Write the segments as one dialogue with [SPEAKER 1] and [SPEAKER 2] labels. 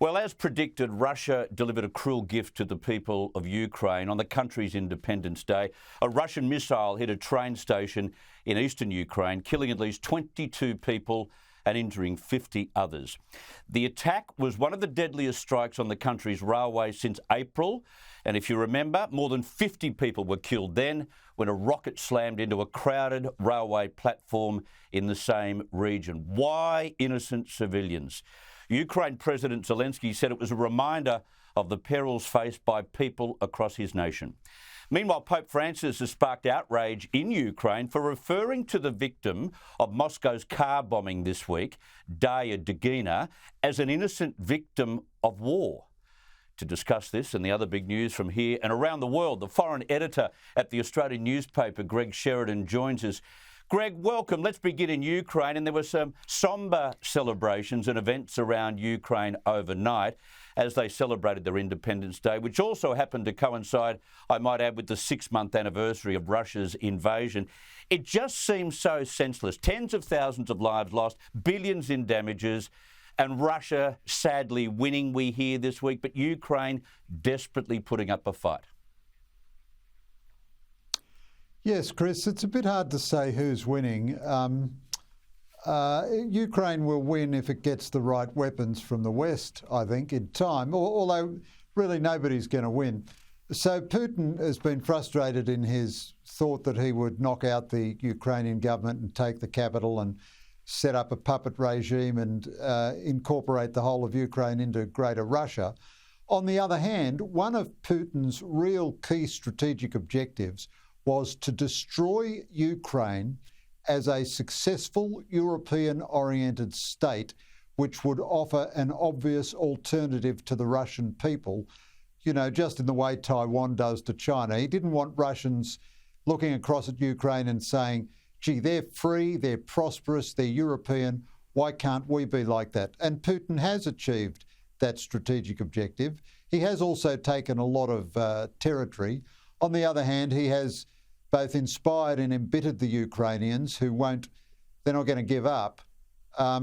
[SPEAKER 1] Well, as predicted, Russia delivered a cruel gift to the people of Ukraine on the country's Independence Day. A Russian missile hit a train station in eastern Ukraine, killing at least 22 people and injuring 50 others. The attack was one of the deadliest strikes on the country's railway since April. And if you remember, more than 50 people were killed then when a rocket slammed into a crowded railway platform in the same region. Why innocent civilians? Ukraine President Zelensky said it was a reminder of the perils faced by people across his nation. Meanwhile, Pope Francis has sparked outrage in Ukraine for referring to the victim of Moscow's car bombing this week, Daria Dugina, as an innocent victim of war. To discuss this and the other big news from here and around the world, the foreign editor at the Australian newspaper, Greg Sheridan, joins us. Greg, welcome. Let's begin in Ukraine. And there were some sombre celebrations and events around Ukraine overnight as they celebrated their Independence Day, which also happened to coincide, I might add, with the 6-month anniversary of Russia's invasion. It just seems so senseless. Tens of thousands of lives lost, billions in damages, and Russia sadly winning, we hear this week, but Ukraine desperately putting up a fight.
[SPEAKER 2] Yes, Chris, it's a bit hard to say who's winning. Ukraine will win if it gets the right weapons from the West, I think, in time, although really nobody's going to win. So Putin has been frustrated in his thought that he would knock out the Ukrainian government and take the capital and set up a puppet regime and incorporate the whole of Ukraine into Greater Russia. On the other hand, one of Putin's real key strategic objectives was to destroy Ukraine as a successful European-oriented state which would offer an obvious alternative to the Russian people, you know, just in the way Taiwan does to China. He didn't want Russians looking across at Ukraine and saying, gee, they're free, they're prosperous, they're European, why can't we be like that? And Putin has achieved that strategic objective. He has also taken a lot of territory. On the other hand, he has both inspired and embittered the Ukrainians they're not going to give up. I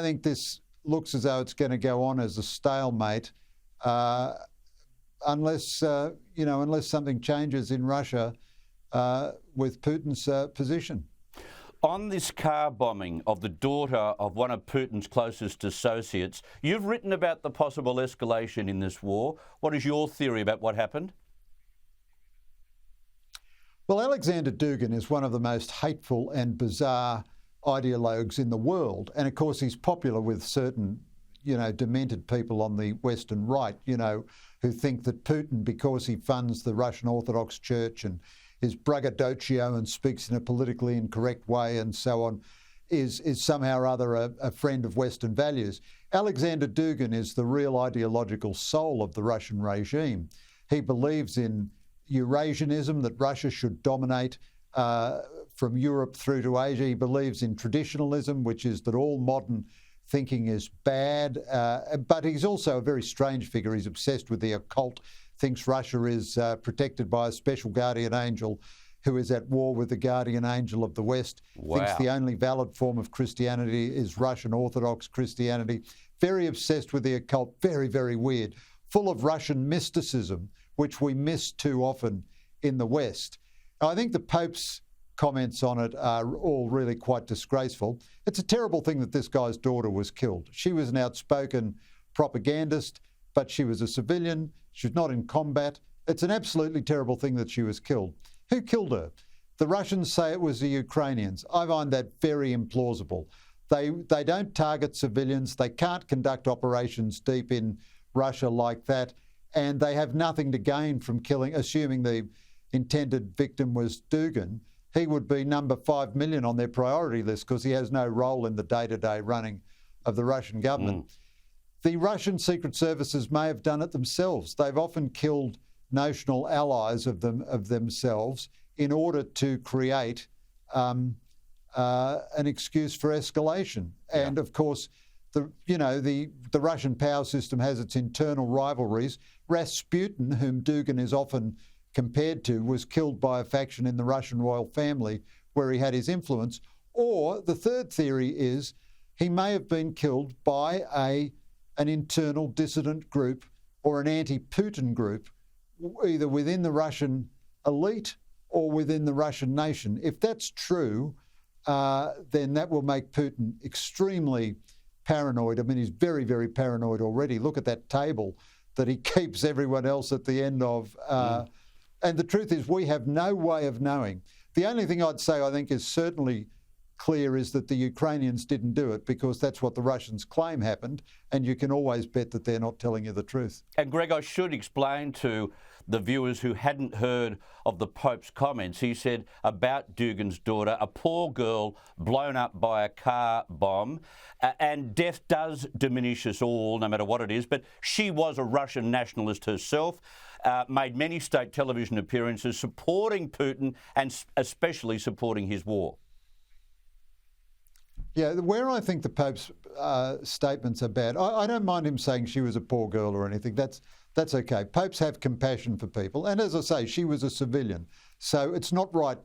[SPEAKER 2] think this looks as though it's going to go on as a stalemate unless something changes in Russia with Putin's position.
[SPEAKER 1] On this car bombing of the daughter of one of Putin's closest associates, you've written about the possible escalation in this war. What is your theory about what happened?
[SPEAKER 2] Well, Alexander Dugin is one of the most hateful and bizarre ideologues in the world. And of course, he's popular with certain, demented people on the Western right, who think that Putin, because he funds the Russian Orthodox Church and is braggadocio and speaks in a politically incorrect way and so on, is somehow or other a friend of Western values. Alexander Dugin is the real ideological soul of the Russian regime. He believes in Eurasianism, that Russia should dominate from Europe through to Asia. He believes in traditionalism, which is that all modern thinking is bad. But he's also a very strange figure. He's obsessed with the occult, thinks Russia is protected by a special guardian angel who is at war with the guardian angel of the West.
[SPEAKER 1] Wow.
[SPEAKER 2] Thinks the only valid form of Christianity is Russian Orthodox Christianity. Very obsessed with the occult, very, very weird. Full of Russian mysticism, which we miss too often in the West. I think the Pope's comments on it are all really quite disgraceful. It's a terrible thing that this guy's daughter was killed. She was an outspoken propagandist, but she was a civilian. She was not in combat. It's an absolutely terrible thing that she was killed. Who killed her? The Russians say it was the Ukrainians. I find that very implausible. They don't target civilians. They can't conduct operations deep in Russia like that. And they have nothing to gain from killing, assuming the intended victim was Dugin. He would be number 5 million on their priority list because he has no role in the day-to-day running of the Russian government. The Russian secret services may have done it themselves. They've often killed notional allies of themselves in order to create an excuse for escalation. Yeah. And of course, the Russian power system has its internal rivalries. Rasputin, whom Dugin is often compared to, was killed by a faction in the Russian royal family where he had his influence. Or the third theory is he may have been killed by an internal dissident group or an anti-Putin group, either within the Russian elite or within the Russian nation. If that's true, then that will make Putin extremely paranoid. I mean, he's very, very paranoid already. Look at that table that he keeps everyone else at the end of. And the truth is, we have no way of knowing. The only thing I'd say I think is certainly clear is that the Ukrainians didn't do it, because that's what the Russians claim happened, and you can always bet that they're not telling you the truth.
[SPEAKER 1] And Greg, I should explain to the viewers who hadn't heard of the Pope's comments. He said about Dugin's daughter, a poor girl blown up by a car bomb, and death does diminish us all, no matter what it is, but she was a Russian nationalist herself, made many state television appearances supporting Putin and especially supporting his war.
[SPEAKER 2] Yeah, where I think the Pope's statements are bad, I don't mind him saying she was a poor girl or anything. That's okay. Popes have compassion for people. And as I say, she was a civilian. So it's not right,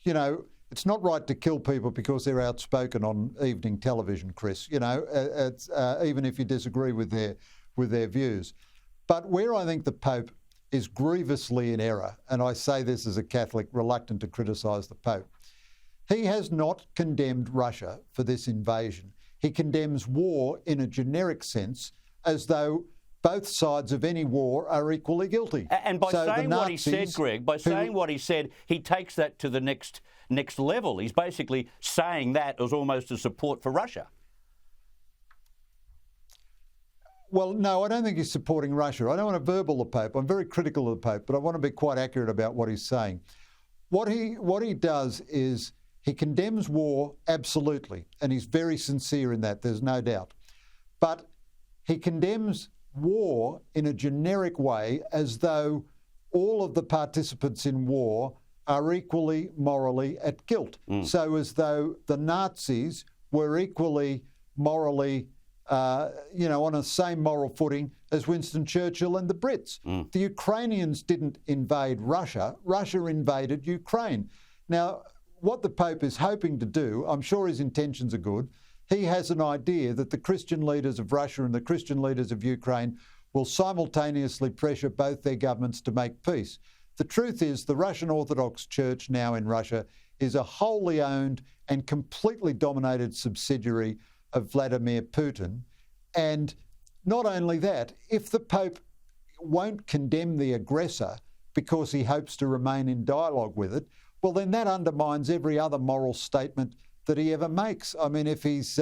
[SPEAKER 2] it's not right to kill people because they're outspoken on evening television, Chris, even if you disagree with their views. But where I think the Pope is grievously in error, and I say this as a Catholic reluctant to criticise the Pope, he has not condemned Russia for this invasion. He condemns war in a generic sense, as though both sides of any war are equally guilty.
[SPEAKER 1] And by saying what he said, Greg, saying what he said, he takes that to the next level. He's basically saying that as almost a support for Russia.
[SPEAKER 2] Well, no, I don't think he's supporting Russia. I don't want to verbal the Pope. I'm very critical of the Pope, but I want to be quite accurate about what he's saying. What he does is he condemns war, absolutely, and he's very sincere in that, there's no doubt. But he condemns war in a generic way, as though all of the participants in war are equally morally at guilt. So as though the Nazis were equally morally, on the same moral footing as Winston Churchill and the Brits. The Ukrainians didn't invade Russia. Russia invaded Ukraine. Now, what the Pope is hoping to do, I'm sure his intentions are good, he has an idea that the Christian leaders of Russia and the Christian leaders of Ukraine will simultaneously pressure both their governments to make peace. The truth is, the Russian Orthodox Church now in Russia is a wholly owned and completely dominated subsidiary of Vladimir Putin. And not only that, if the Pope won't condemn the aggressor because he hopes to remain in dialogue with it, well, then that undermines every other moral statement that he ever makes. I mean, if he's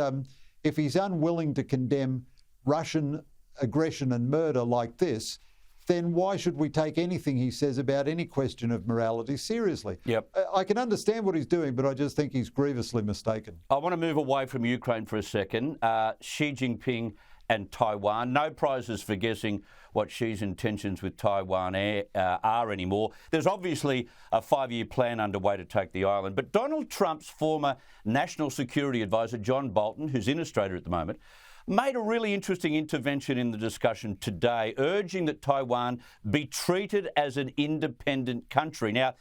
[SPEAKER 2] unwilling to condemn Russian aggression and murder like this, then why should we take anything he says about any question of morality seriously?
[SPEAKER 1] Yep.
[SPEAKER 2] I can understand what he's doing, but I just think he's grievously mistaken.
[SPEAKER 1] I want to move away from Ukraine for a second. Xi Jinping and Taiwan. No prizes for guessing what Xi's intentions with Taiwan are anymore. There's obviously a 5-year plan underway to take the island. But Donald Trump's former National Security Advisor, John Bolton, who's in Australia at the moment, made a really interesting intervention in the discussion today, urging that Taiwan be treated as an independent country. Now,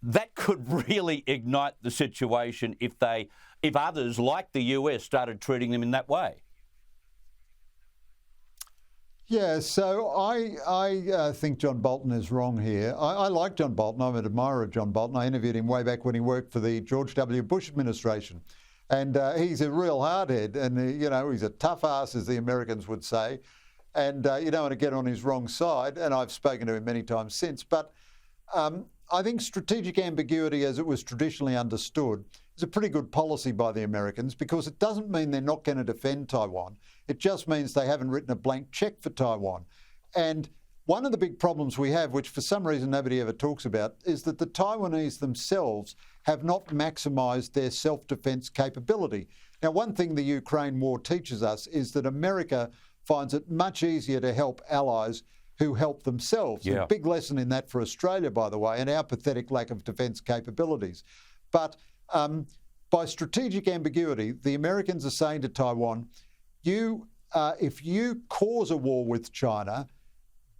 [SPEAKER 1] that could really ignite the situation if others, like the US, started treating them in that way.
[SPEAKER 2] Yeah, so I think John Bolton is wrong here. I like John Bolton. I'm an admirer of John Bolton. I interviewed him way back when he worked for the George W. Bush administration. And he's a real hardhead, and he's a tough ass, as the Americans would say. And you don't want to get on his wrong side. And I've spoken to him many times since. But I think strategic ambiguity, as it was traditionally understood, is a pretty good policy by the Americans, because it doesn't mean they're not going to defend Taiwan. It just means they haven't written a blank check for Taiwan. And one of the big problems we have, which for some reason nobody ever talks about, is that the Taiwanese themselves have not maximised their self-defence capability. Now, one thing the Ukraine war teaches us is that America finds it much easier to help allies who help themselves.
[SPEAKER 1] Yeah.
[SPEAKER 2] A big lesson in that for Australia, by the way, and our pathetic lack of defence capabilities. But by strategic ambiguity, the Americans are saying to Taiwan, if you cause a war with China,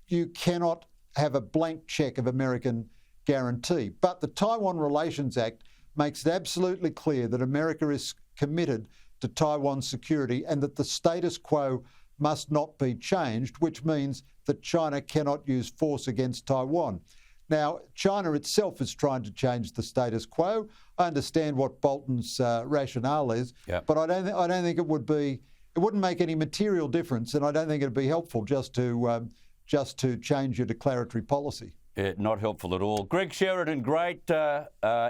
[SPEAKER 2] you cannot have a blank check of American guarantee. But the Taiwan Relations Act makes it absolutely clear that America is committed to Taiwan's security and that the status quo must not be changed, which means that China cannot use force against Taiwan. Now, China itself is trying to change the status quo. I understand what Bolton's rationale is, but I don't think it wouldn't make any material difference, and I don't think it'd be helpful just to change your declaratory policy.
[SPEAKER 1] Not helpful at all. Greg Sheridan, great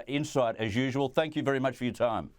[SPEAKER 1] insight as usual. Thank you very much for your time.